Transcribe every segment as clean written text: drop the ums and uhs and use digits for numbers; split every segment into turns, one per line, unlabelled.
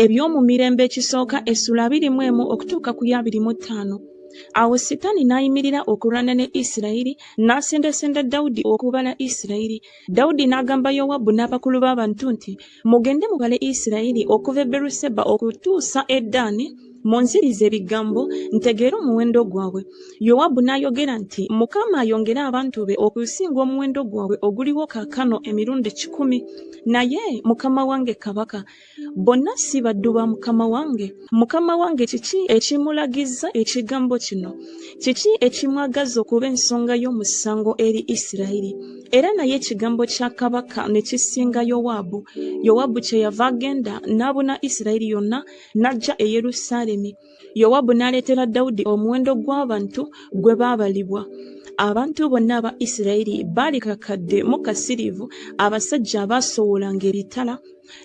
Eby'omu Mirembe ekisooka essula 21 okutuuka ku 25. Awo Setaani n'ayimirira okulwana ne Isirayiri, n'asendasenda Dawudi okubala Isirayiri. Dawudi n'agamba Yowaabu n'abakulu b'abantu nti, mugende mubale Isirayiri okuva e Beeruseba okutuusa e Ddaani, munzirize ebigambo ntegeere omuwendo gwabwe. Yowaabu n'ayogera nti, Mukama ayongere abantu be okusinga omuwendo gwabwe oguliwo kaakano emirundi 10. Naye mukama wange kabaka, bonna si baddu ba mukama wange. Mukama wange kiki ekimulagiza ekigambo kino? Kiki ekimwagaza okuba ensonga y'omusango eri Isirayiri? Era naye ekigambo kya kabaka ne kisinga Yowaabu. Yowaabu kyeyava agenda n'abuna Isirayiri yonna n'ajja e Yerusaalemi. Yowaabu n'aleetera Dawudi omuwendo gw'abantu gwe baabalibwa. Abantu bonna aba Isirayiri baali kakadde mu kasirivu abasajja abaasowolanga ebitala,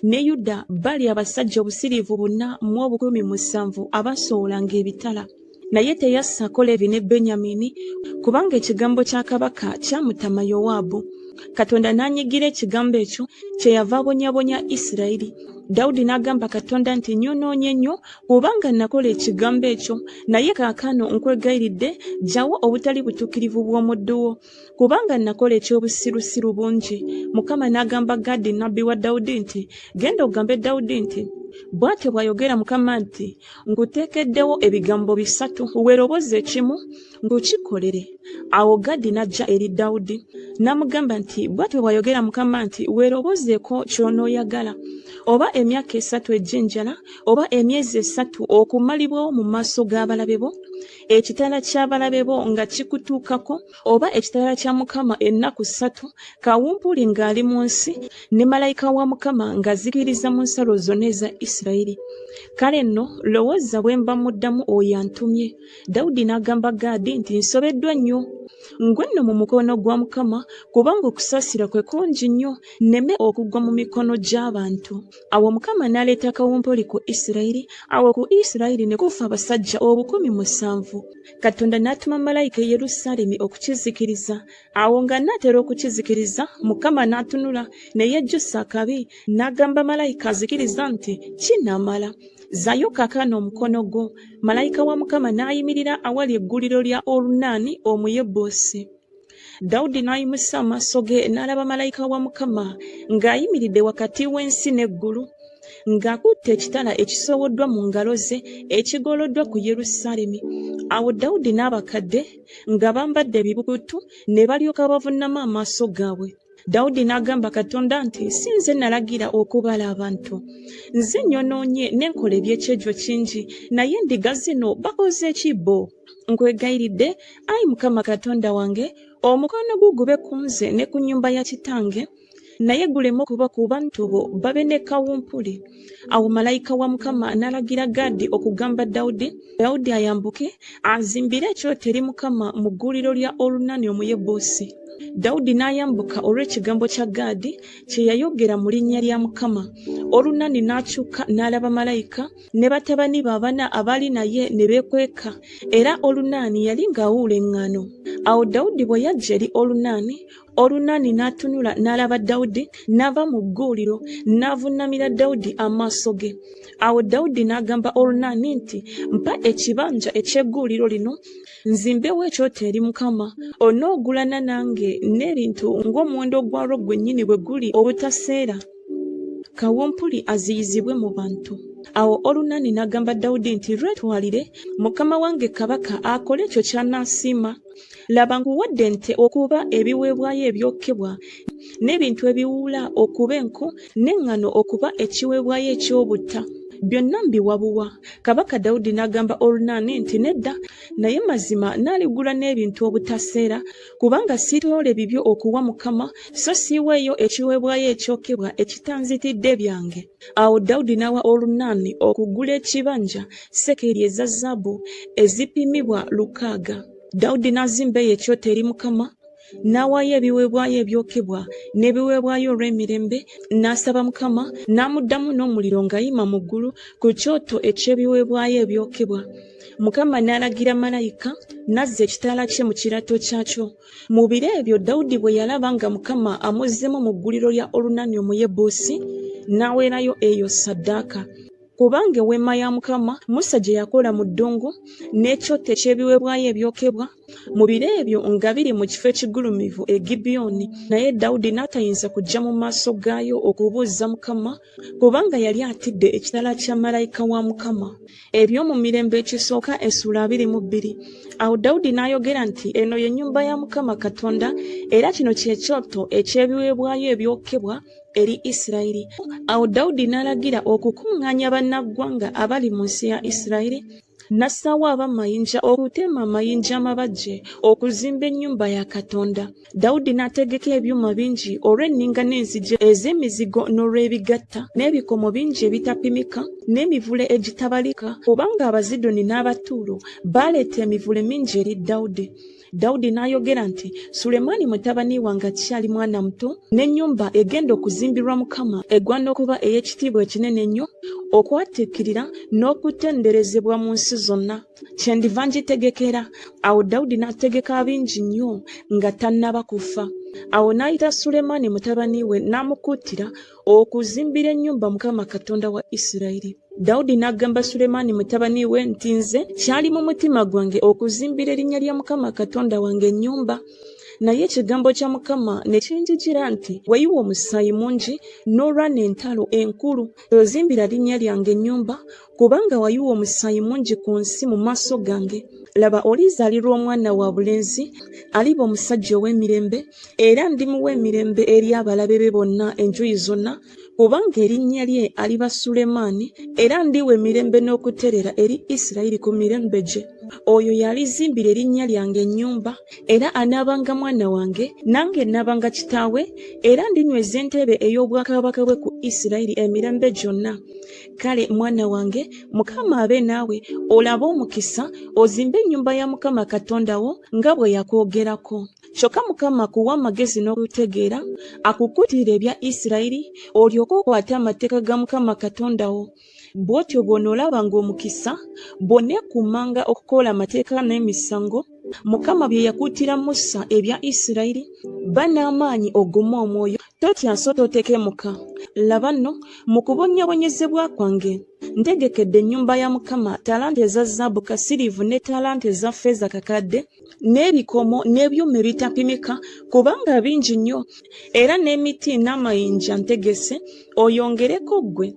ne Yuda baali abasajja obusiriivu 4,700 abaasowolanga ebitala. Naye teyassaako Leevi ne Benyamini kubanga ekigambo kya kabaka kyamutama Yowaabu. Katonda n'anyigira ekigambo ekyo, kyeyava abonyabonya Isirayiri. Dawudi n'agamba Katonda nti, nnyonoonye nnyo kubanga nakola ekigambo ekyo, naye kaakano nkwegayiridde ggyawo obutali butuukirivu bw'omuddu wo, kubanga nakola eky'obusirusiru bungi. Mukama n'agamba Gaadi nnabbi wa Dawudi nti, genda ogambe Dawudi nti, bw'atyo bw'ayogera Mukama nti, nkuteekeddewo ebigambo 3, weeroboze ekimu ng'okikolere. Awo Gaadi n'ajja eri Dawudi n'amugamba nti, bw'atyo bw'ayogera Mukama nti, weerobozeeko ky'onooyagala, oba emyaka 3 egy'enjala, oba emyezi 3 okumalibwawo mu maaso g'abalabe bo, ekitala ky'abalabe bo nga kikutuukako, oba ekitala kya Mukama ennaku 3, kawumpuli ng'ali mu nsi, ne malayika wa Mukama ng'azikiriza mu nsalo zonna eza Isirayiri. Kale nno lowooza bwe mba muddamu oyo antumye. Dawudi n'agamba Gaadi nti, nsobeddwa nnyo, ngwe nno mu mukono gwa Mukama, kubanga okusaasira kwe kungi nnyo, nneme okugwa mu mikono gy'abantu. Awo Mukama n'aleeta kawumpuli ku Isirayiri. Awo ku Isirayiri ne kufa abasajja 7,000. Katonda n'atuma malayika e Yerusaalemi okukizikiriza. Awo nga n'atera okukizikiriza, Mukama n'atunula ne yejjusa akabi, n'agamba malayika azikiriza nti, kinaamala, zaayo kaakano omukono gwo. Malayika wa Mukama n'ayimirira awali egguliro lya Olunaani Omuyebuusi. Dawudi n'ayimusa amaaso ge n'alaba malayika wa Mukama ng'ayimiridde wakati w'ensi n'eggulu, ng'akutte ekitala ekisoowoddwa mu ngalo ze ekigoloddwa ku Yerusaalemi. Awo Dawudi n'abakadde nga bambadde ebibukutu ne balyoka bavuunama amaaso gaabwe. Dawudi n'agamba Katonda nti, si nze nalagira okubala abantu. Nze nnyonoonye n'enkola eby'ekyejjo kingi, naye endiga zino bakoze ki bo? Nkwegayiridde, Ayi Mukama Katonda wange, omukono gwo gube ku nze ne ku nnyumba ya kitange, naye guleme okuba ku bantu bo babe ne kawumpuli. Awo malayika wa Mukama n'alagira Gaadi okugamba Dawudi ayambuke azimbire ekyoto eri Mukama mu gguliro lya Olunaani Omuyebuusi. Dawudi n'ayambuka olw'ekigambo kya Gaadi kye yayogera mu linnya lya Mukama. Olunaani n'akyuka n'alaba malayika ne batabani be 4 abaali naye ne beekweka, era Olunaani yali ng'awuula eŋŋaano. Awo Dawudi bwe yajja eri Olunaani n'atunula n'alaba Dawudi, n'ava mu gguuliro n'avuunamira Dawudi amaaso ge. Awo Dawudi n'agamba Olunaani nti, mpa ekibanja eky'egguuliro lino nzimbewo ekyoto eri Mukama, onoogulana nange n'ebintu ng'omuwendo gwalwo gwennyini bwe guli obutaseera, kawumpuli aziyizibwe mu bantu. Awo Olunaani n'agamba Dawudi nti, lwetwalire mukama wange kabaka akole ekyo ky'anaasiima. Laba nkuwadde ente okuba ebiweebwayo ebyokebwa, n'ebintu ebiwuula okuba enku, n'eŋŋaano okuba ekiweebwayo eky'obutta. Byonna mbiwabuwa. Kabaka Dawudi n'agamba Olunaani nti, nedda, naye mazima n'aligula n'ebintu obutaseera, kubanga sitwole bibyo okuwa Mukama, so siiweeyo ekiweebwayo ekyokebwa ekitanzitidde byange. Awo Dawudi n'awa Olunaani okugula ekibanja sekeri eza zaabu ezipimibwa 600. Dawudi n'azimba ekyoto eri Mukama, n'awaayo ebiweebwayo ebyokebwa n'ebiweebwayo olw'emirembe, n'asaba Mukama, n'amuddamu n'omuliro ng'ayima mu ggulu ku kyoto eky'ebiweebwayo ebyokebwa. Mukama n'alagira malayika, n'azza ekitala kye mu kirato kyakyo. Mu biro ebyo Dawudi bwe yalaba nga Mukama amuzzeemu mu gguliro lya Olunaani Omuyebuusi, n'aweerayo eyo ssaddaaka. kubanga ewemma ya Mukama Musa gye yakola mu ddungu n'ekyoto eky'ebiweebwayo ebyokebwa mu biro ebyo nga biri mu kifo ekigulumivu e Gibyoni, naye Dawudi n'atayinza kujja mu maaso gaayo okubuuza Mukama kubanga yali atidde ekitala kya malayika wa Mukama. Eby'omu Mirembe ekisooka essula 22. Awo Dawudi n'ayogera nti eno ye nnyumba ya Mukama Katonda era kino kye kyoto eky'ebiweebwayo ebyokebwa eri Isirayiri. Awo Dawudi n'alagira okukuŋŋaanya bannaggwanga abali mu nsi ya Isirayiri, n'assaawo abamayinja okutema amayinja amabajje okuzimba ennyumba ya Katonda. Dawudi n'ategeka ebyuma bingi olw'enninga n'enzigi ez'emizigo n'olw'ebigatta n'ebikomo bingi ebitapimika n'emivule egitabalika, kubanga Abazidoni n'Abatuulo baaleeta emivule mingi eri Dawudi. Dawudi n'ayogera nti Sulemaani mutabani wange akyali mwana muto, n'ennyumba egenda okuzimbirwa Mukama egwana okuba ey'ekitiibwa ekinene ennyo okwatiikirira n'okutenderezebwa mu nsi zonna. Kyendiva ngitegekera. Awo Dawudi n'ategeka bingi nnyo nga tannaba kufa. Awo n'ayita Sulemaani mutabani we n'amukuutira okuzimbira ennyumba Mukama Katonda wa Isirayiri. Dawudi n'agamba Sulemaani mutabani we nti nze kyali mu mutima gwange okuzimbira erinnya lya Mukama Katonda wange ennyumba, naye ekigambo kya Mukama ne kinjijira nti wayiwa omusaayi mungi n'olwana entalo enkulu, ozimbira linnya lyange ennyumba, kubanga wayiwa omusaayi mungi ku nsi mu maaso gange. Laba olizaalirwa omwana wa bulenzi, aliba omusajja ow'emirembe, era ndimuwa emirembe eri abalabe be bonna enjuuyi zonna, kubanga erinnya lye aliba Sulemaani, era ndiwa emirembe n'okuterera eri Isirayiri ku mirembe gye. Oyo yalizimbira erinnya lyange ennyumba, era anaabanga mwana wange, nange naabanga kitaawe, era ndinyweza entebe ey'obwakabaka bwe ku Isirayiri emirembe gyonna. Kale mwana wange, Mukama abe naawe, olabe omukisa, ozimbe ennyumba ya Mukama Katonda wo nga bwe yakwogerako. Kyokka Mukama akuwa amagezi n'okutegeera, akukuutirira ebya Isirayiri, olyoke okwate amateeka ga Mukama Katonda wo. Bw'otyo bw'onoolabanga omukisa, bw'oneekuumanga okukola amateeka n'emisango Mukama bye yakuutira Musa ebya Isirayiri, ba n'amaanyi ogume omwoyo, totya so totekemuka. Laba nno mu kubonnyabonyezebwa kwange ntegekedde ennyumba ya Mukama talanta eza zaabu kasiriivu ne talanta eza ffeeza kakadde, n'ebikomo n'ebyuma ebitapimika, kubanga bingi nnyo, era n'emiti n'amayinja ntegese, oyongereko ggwe.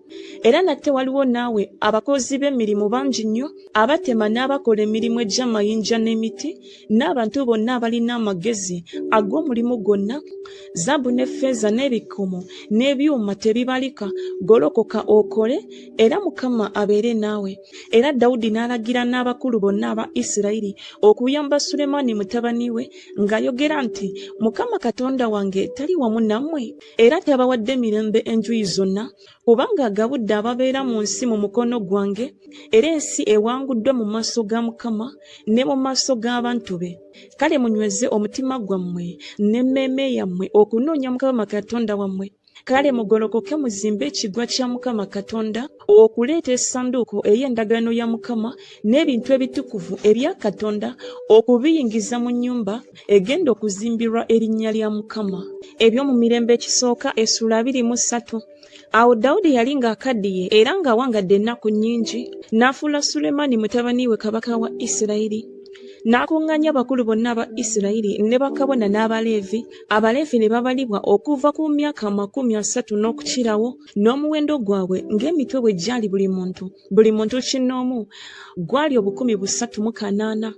Era nate waliwo naawe abakozi b'emirimu bangi nnyo, abatema n'abakola emirimu egy'amayinja n'emiti, n'abantu bonna abalina amagezi ag'omulimu gwonna, zaabu ne ffeeza n'ebikomo n'ebyuma tebibalika. Golokoka okole, era Mukama abeere naawe. Era Dawudi n'alagira n'abakulu bonna aba Isirayiri okuyamba Sulemaani mutabani we, ng'ayogera nti Mukama Katonda wange tali wamu nammwe, era tabawadde mirembe enjuuyi zonna, kubanga agabudde ababeera mu nsi mu mukono gwange, era ensi ewanguddwa mu maaso ga Mukama ne mu maaso g'abantu be. Kale munyweze omutima gwammwe n'emmeeme yammwe okunoonya Mukama Katonda wammwe. Kale mugolokoke muzimbe ekigwa kya Mukama Katonda, okuleeta essanduuko ey'endagaano ya Mukama n'ebintu ebitukuvu ebya Katonda, okubiyingiza mu nnyumba egenda okuzimbirwa erinnya lya Mukama. Eby'omu Mirembe ekisooka essula 23. Awo Dawudi yali ng'akaddiye era ng'awangadde ennaku nnyingi, n'afuula Sulemaani mutabani we kabaka wa Isirayiri. N'akuŋŋaanya abakulu bonna aba Isirayiri ne bakabona n'Abaleevi. Abaleevi ne babalibwa okuva ku myaka 30 n'okukirawo, n'omuwendo gwabwe ng'emitwe bwe gyali buli muntu kinnoomu gwali 380.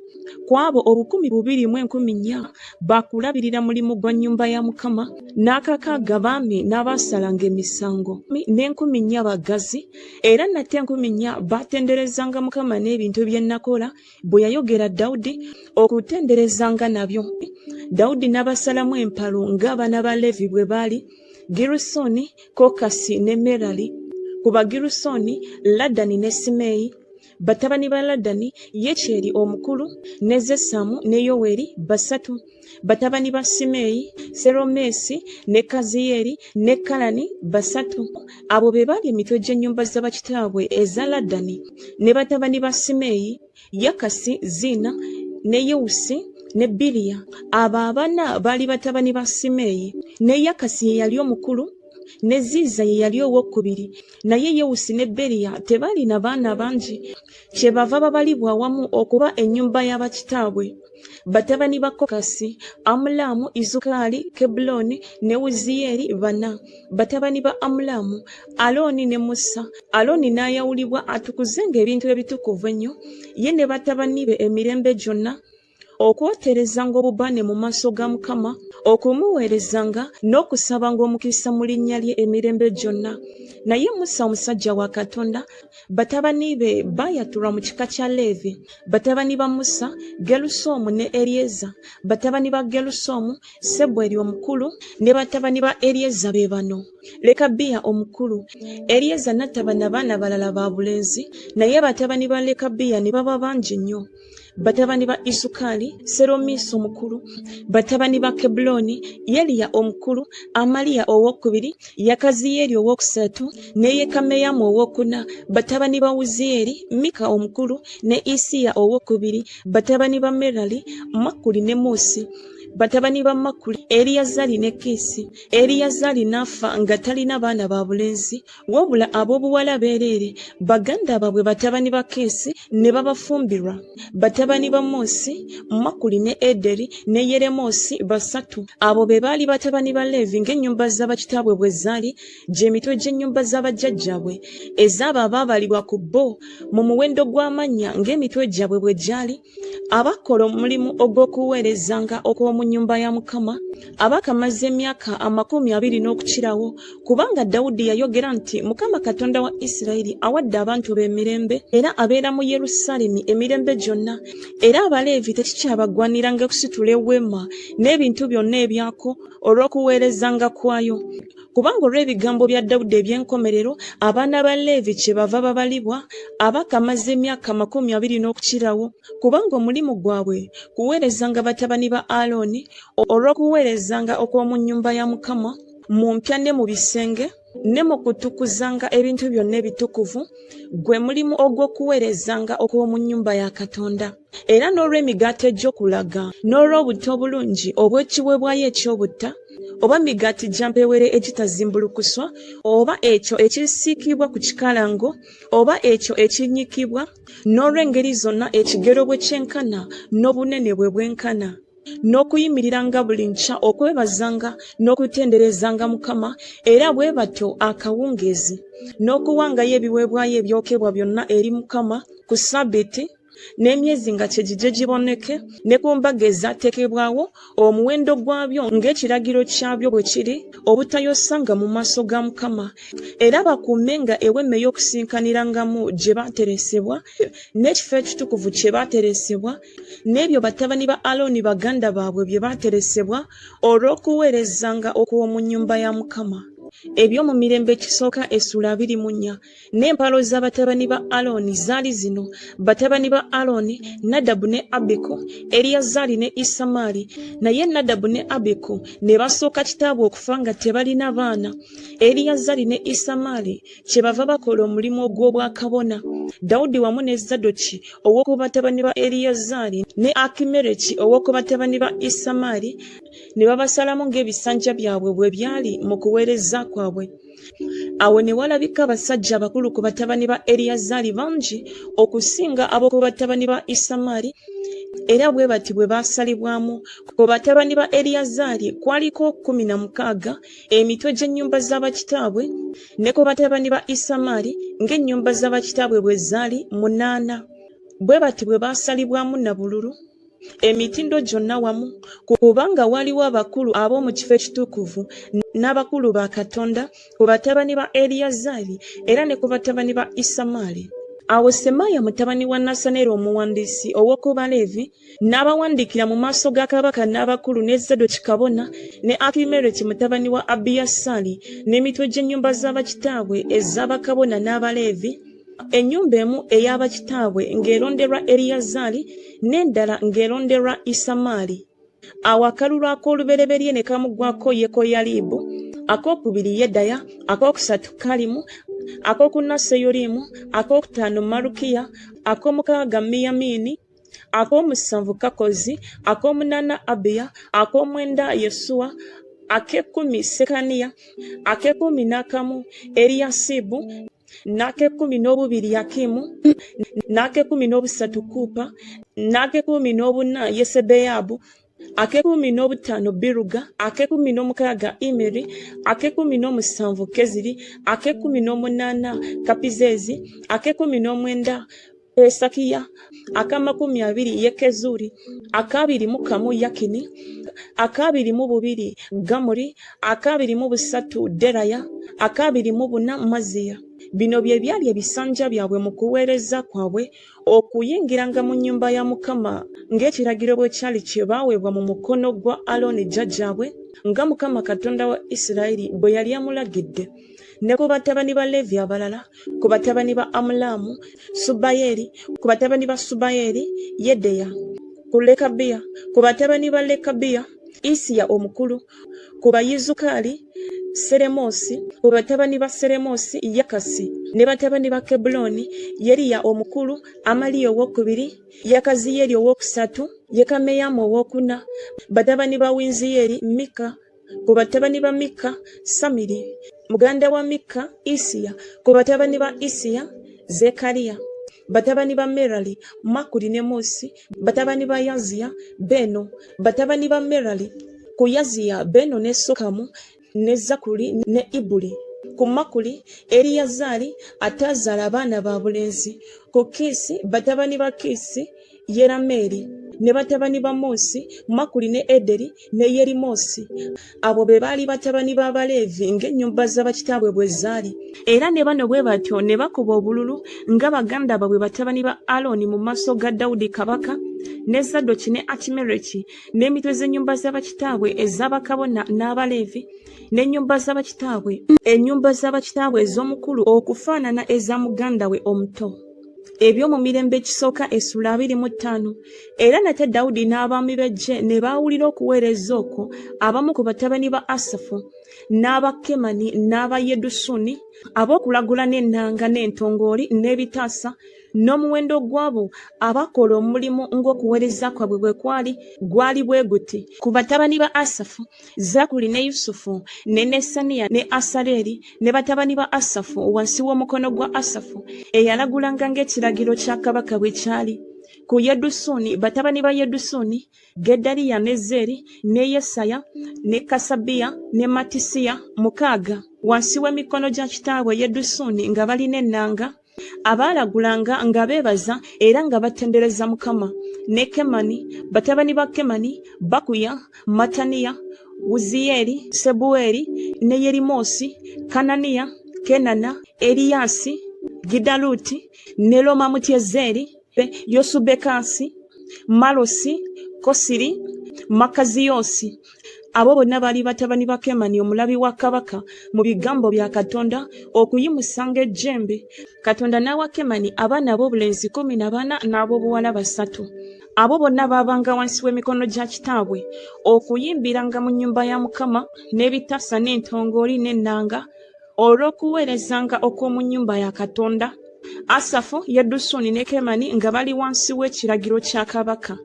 Ku abo 214 baakulabirira mulimu gwa nnyumba ya Mukama, n'akakaaga baami n'abaasalanga emisango, n'4,000 baggazi, era nate 4,000 baatenderezanga Mukama n'ebintu bye nakola bwe yayogera Dawudi okutenderezanga nabyo. Dawudi n'abasalamu empalo ng'abaana ba Leevi bwe baali: Gerusoni, Kokasi ne Merali. Ku Bagerusoni, Ladani ne Simeeyi. Batabani ba Ladani, Yekyeri omukulu, ne Zesamu ne Yoweri, 3. Batabani ba Simeeyi, Seromesi ne Kaziyeri ne Kalani, 3. Abo be baali emitwe gy'ennyumba z'abakitaabwe eza Ladani. Ne batabani ba Simeeyi, Yakasi, Zina ne Yewusi ne Biliya. Abo abana baali batabani ba Simeeyi, ne Yakasi ye yali omukulu, ne Ziza ye yali owokubiri, naye Yewusi ne Beriya tebaalina baana bangi, kyebava babalibwa awamu okuba ennyumba y'abakitaabwe. Batabani ba Kokasi, Amulaamu, Izukali, Kebuloni ne Wuziyeeri bana. Batabani ba Amulaamu, Alooni ne Musa. Alooni n'ayawulibwa atukuzenga ebintu ebitukuvu ennyo, ye ne batabani be emirembe gyonna, okwoterezanga obubaane mu maaso ga Mukama, okumuweerezanga n'okusabanga omukisa mu linnya lye emirembe gyonna. Naye Musa omusajja wa Katonda, batabani be baayatulwa mu kika kya Leevi. Batabani ba Musa, Gerusoomu ne Eryeza. Batabani ba Gerusoomu, Sebweri omukulu, ne batabani ba Eryeza be bano: Lekabiya omukulu. Eryeza n'attabana baana balala ba bulenzi, naye batabani ba Lekabiya ne baba bangi nnyo. Batabani ba Isukali, Seromiisi omukulu. Batabani ba Kebuloni, Yeriya omukulu, Amaliya owokubiri, Yakaziyeri owokusatu ne Yekameyamu owokuna. Batabani ba Wuziyeeri, Mika omukulu ne Isiya owokubiri. Batabani ba Merali, Makuli ne Musi. Batabani ba Makuli, Eriyazali ne Kiisi. Eriyazali n'afa nga talina baana ba bulenzi, wabula ab'obuwala beereere, baganda baabwe batabani ba Kiisi ne babafumbirwa. Batabani ba Musi, Makuli ne Ederi ne Yeremoosi basatu. Abo be baali batabani ba Leevi ng'ennyumba z'abakitaabwe bwe zaali, gy'emitwe gy'ennyumba z'abajjajjaabwe, ez'abo abaabalibwa ku bo mu muwendo gw'amannya ng'emitwe gyabwe bwe gyali, abakola omulimu ogw'okuweerezanga okw'omu nnyumba ya Mukama, abaakamaze emyaka 20 n'okukirawo, kubanga Dawudi yayogera nti, Mukama Katonda wa Isirayiri awadde abantu be emirembe, era abeera mu Yerusaalemi emirembe gyonna, era Abaleevi tekikyabagwaniranga kusitula eweema n'ebintu byonna ebyako olw'okuweerezanga kwayo. Kubanga olw'ebigambo bya Dawudi eby'enkomerero, abaana ba Leevi kyebava babalibwa abaakamaze emyaka 20 n'okukirawo, kubanga omulimu gwabwe kuweerezanga batabani ba Alooni olw'okuweerezanga okw'omu nnyumba ya Mukama, mu mpya ne mu bisenge, ne mu kutukuzanga ebintu byonna ebitukuvu, gwe mulimu ogw'okuweerezanga okw'omu nnyumba ya Katonda. Era n'olw'emigaati egy'okulaga, n'olw'obutta obulungi obw'ekiweebwayo eky'obutta, oba migaati gya mpewere egitazimbulukuswa, oba ekyo ekisiikibwa ku kikalango, oba ekyo ekinyikibwa, n'olw'engeri zonna ekigero bwe kyenkana n'obunene bwe bwenkana, n'okuyimiriranga buli nkya okwebazanga n'okutenderezanga Mukama, era bwe batyo akawungeezi, n'okuwangayo ebiweebwayo ebyokebwa byonna eri Mukama ku Ssabbiiti, n'emyezi nga kyegijje giboneke, ne ku mbaga ezaateekebwawo omuwendo gwabyo ng'ekiragiro kyabyo bwe kiri, obutayosanga mu maaso ga Mukama, era bakuumenga ewemma ey'okusinkanirangamu gye baateresebwa, n'ekifo ekitukuvu kye baateresebwa, n'ebyo batabani ba Alooni baganda baabwe bye baateresebwa olw'okuweerezanga okw'omu nnyumba ya Mukama. Eby'omu mirembe ekisooka essula 24. N'empalo z'abatabani ba Alooni zaali zino: batabani ba Alooni, Nadabu ne Abiku, Eriyazaali ne Isamaali. Naye Nadabu ne Abiku ne basooka kitaabwe okufa nga tebalina baana. Eriyazaali ne Isamaali kyebava bakola omulimu ogw'obwakabona. Dawudi wamu ne Zadoki ow'oku batabani ba Eriyazaali ne Akimereki ow'oku batabani ba Isamaali ne babasalamu ng'ebisanja byabwe bwe byali mu kuweereza kwabwe. Awo ne walabika abasajja abakulu ku batabani ba Eriyazaali bangi okusinga ab'oku batabani ba Isamaali, era bwe bati bwe baasalibwamu. Ku batabani ba Eriyazaali kwaliko 16 emitwe gy'ennyumba z'abakitaabwe, ne ku batabani ba Isamaali ng'ennyumba z'abakitaabwe bwe zaali 8. Bwe bati bwe baasalibwamu na bululu emitindo gyonna wamu, kubanga waliwo abakulu ab'omu kifo ekitukuvu n'abakulu ba Katonda ku batabani ba Eriyazaali era ne ku batabani ba Isamaali. Awo Semaaya mutabani wa Nasaneri omuwandiisi ow'oku Baleevi n'abawandiikira mu maaso ga kabaka n'abakulu, ne Zadoki kabona, ne Akimereki mutabani wa Abiyasaali, n'emitwe gy'ennyumba z'abakitaabwe ez'abakabona n'Abaleevi, ennyumba emu ey'abakitaabwe ng'eronderwa Eriyazaali n'endala ng'eronderwa Isamaali. Awo akalulu ak'olubereberye ne kamuggwako Yekoyalibu, ak'okubiri Yedaya, ak'okusatu Kalimu, ak'okuna Seyolimu, ak'okutaano Malukiya, ak'omukaaga Miyamini, ak'omusanvu Kakozi, ak'omunaana Abiya, ak'omwenda Yesuwa, ak'ekkumi Sekaniya, ak'ekkumi n'akamu Eriyasibu, n'ak'ekkumi n'obubiri Yakimu, n'ak'ekkumi n'obusatu Kupa, n'ak'ekkumi n'obuna Yesebeyabu, ak'ekkumi n'obutaano Biruga, ak'ekkumi n'omukaaga Imeri, ak'ekkumi n'omusanvu Keziri, ak'ekkumi n'omunaana Kapizeezi, ak'ekkumi n'omwenda Pesakiya, ak'amakumi abiri Yekezuri, ak'abiri mu kamu Yakini, ak'abiri mu bubiri Gamuli, ak'abiri mu busatu Deraya, ak'abiri mu buna Maziya. Bino bye byali ebisanja byabwe mu kuweereza kwabwe okuyingiranga mu nnyumba ya Mukama ng'ekiragiro bwe kyali kye baaweebwa mu mukono gwa Alooni jjajjaabwe nga Mukama Katonda wa Isirayiri bwe yali amulagidde. Ne ku batabani ba Leevi abalala, ku batabani ba Amulaamu, Subayeri, ku batabani ba Subayeri, Yedeya, ku Lekabiya, ku batabani ba Lekabiya, Isiya omukulu, ku Bayizukaali, Seremosi, ku batabani ba Seremosi, Yakasi, ne batabani ba Kebuloni, Yeriya omukulu, Amaliya owokubiri, Yakaziyeri owokusatu, Yekameyamu owokuna, batabani ba Winziyeri, Mika, ku batabani ba Mika, Samiri, muganda wa Mika, Isiya, ku batabani ba Isiya, Zekariya, batabani ba Merali, Makuli ne Musi, batabani ba Yaziya, Beno, batabani ba Merali, ku Yaziya, Beno ne Sokamu, ne Zakuli ne Ibuli, ku Makuli, Eriyazaali atazaala abaana babulenzi, ku Kiisi, batabani ba Kiisi, Yerameeri, ne batabani ba Musi, Makuli ne Ederi ne Yerimosi. Abo be baali batabani b'Abaleevi ng'ennyumba z'abakitaabwe bwe zaali. Era ne bano bwe batyo ne bakuba obululu nga baganda baabwe batabani ba Alooni mu maaso ga Dawudi kabaka, ne Zadooki ne Akimereki, n'emitwe z'ennyumba z'abakitaabwe ez'abakabona n'Abaleevi, n'ennyumba z'abakitaabwe, ennyumba z'abakitaabwe ez'omukulu okufaanana eza muganda we omuto. Ebyomu mirembe ekisooka Essula 25. Era nate Dawudi n'abaami b'eggye ne baawulira okuweereza okwo abamu ku batabani ba Asafu, n'aba Kemani n'aba Yedusuni, ab'okulagula n'ennanga n'entongooli n'ebitaasa, n'omuwendo gw'abo abakola omulimu ng'okuweereza kwabwe bwe gwali bwe guti: ku batabani ba Asafu, Zakuli ne Yusufu, ne Nesaniya ne Asaleri, ne batabani ba Asafu wansi w'omukono gwa Asafu eyalagulanga ng'ekiragiro kya kabaka bwe kyali. Ku Yedusuni, batabani ba Yedusuni, Gedaliya ne Zeri, ne Yesaya, ne Kasabiya, ne Matisiya 6 wansi w'emikono gya kitaabwe Yedusuni nga balina ennanga, abaalagulanga nga beebaza era nga batendereza Mukama. Ne Kemani, batabani ba Kemani, Bakuya, Mataniya, Wuziyeri, Sebuweri, ne Yerimosi, Kananiya, Kenana, Eriyasi, Gidaluti, ne Lomamutyezeri, Yosubekasi, Malosi, Kosiri, Makaziyosi. Abo bonna baali batabani ba Kemani omulabi wa kabaka mu bigambo bya Katonda okuyimusanga ejjembe. Katonda n'awa Kemani abaana ab'obulenzi 14 n'ab'obuwala 3. Abo bonna baabanga wansi w'emikono gya kitaabwe okuyimbiranga mu nnyumba ya Mukama n'ebitasa n'entongooli n'ennanga olw'okuweerezanga okw'omu nnyumba ya Katonda. Asafu, Yedusuni ne Kemani nga bali wansi w'ekiragiro kya kabaka,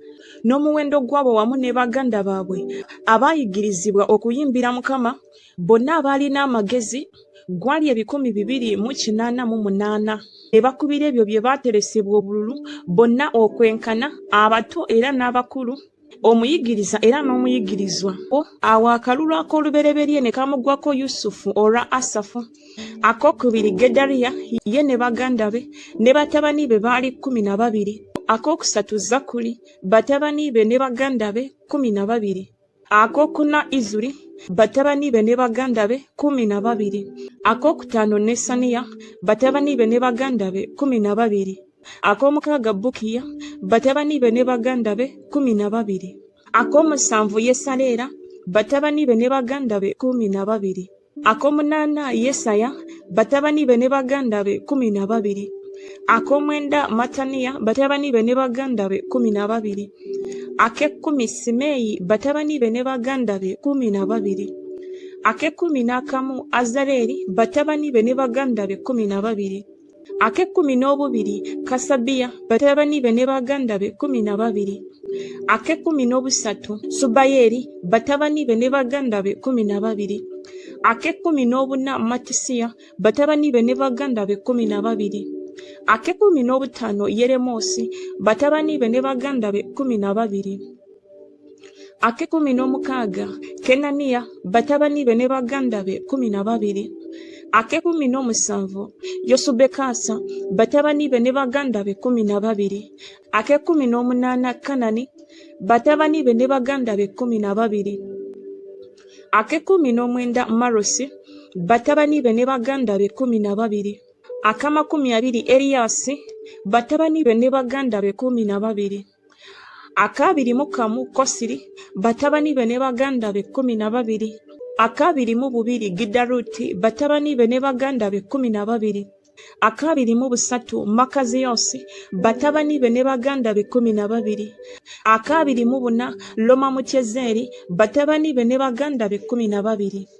n'omuwendo gw'abo wamu ne baganda baabwe abaayigirizibwa okuyimbira Mukama bonna abaalina amagezi gwali 288. Ne bakubira ebyo bye baateresebwa obululu bonna okwenkana, abato era n'abakulu, omuyigiriza era n'omuyigirizwa. Awo akalulu ak'olubereberye ne kamugwako Yusufu olwa Asafu, akokubiri Gedaliya ye ne baganda be ne batabani be baali 12, akokusatu Zakuli, batabani be ne baganda be 12, akokuna Izuri, batabani be ne baganda be 12, akokutaano Nesaniya, batabani be ne baganda be 12, ak'omukaaga Bukiya, batabani be ne baganda be 12, ak'omusanvu Yesaleera, batabani be ne baganda be 12, ak'omunaana Yesaya, batabani be ne baganda be 12, ak'omwenda Mataniya, batabani be ne baganda be 12, ak'ekkumi Simeeyi, batabani be ne baganda be 12, ak'ekkumi n'akamu Azaleri, batabani be ne baganda be 12, ak'ekkumi n'obubiri Kasabiya, batabani be ne baganda be 12, Ak'ekkumi n'obusatu Subayeri, batabani be ne baganda be 12. Ak'ekkumi n'obuna Mattisiya, batabani be ne baganda be 12. Ak'ekkumi n'obutaano Yeremoosi, batabani be ne baganda be 12. Ak'ekkumi n'omukaaga Kenaniya, batabani be ne baganda be 12. Ak'ekkumi n'omusanvu Yosubekasa, batabani be ne baganda be 12. Ak'ekkumi n'omunaana Kanani, batabani be ne baganda be 12. Ak'ekkumi n'omwenda Malusi, batabani be ne baganda be 12. Ak'amakumi 20 Eriyasi, batabani be ne baganda be 12. Ak'abiri-mu-kamu Kosiri, batabani be ne baganda be 12. Ak'abiri-mu-bubiri Gidaluti, batabani be ne baganda be 12. Ak'abiri-mu-busatu Makaziyosi, batabani be ne baganda be 12. Ak'abiri-mu-buna Lomamutyezeri, batabani be ne baganda be 12.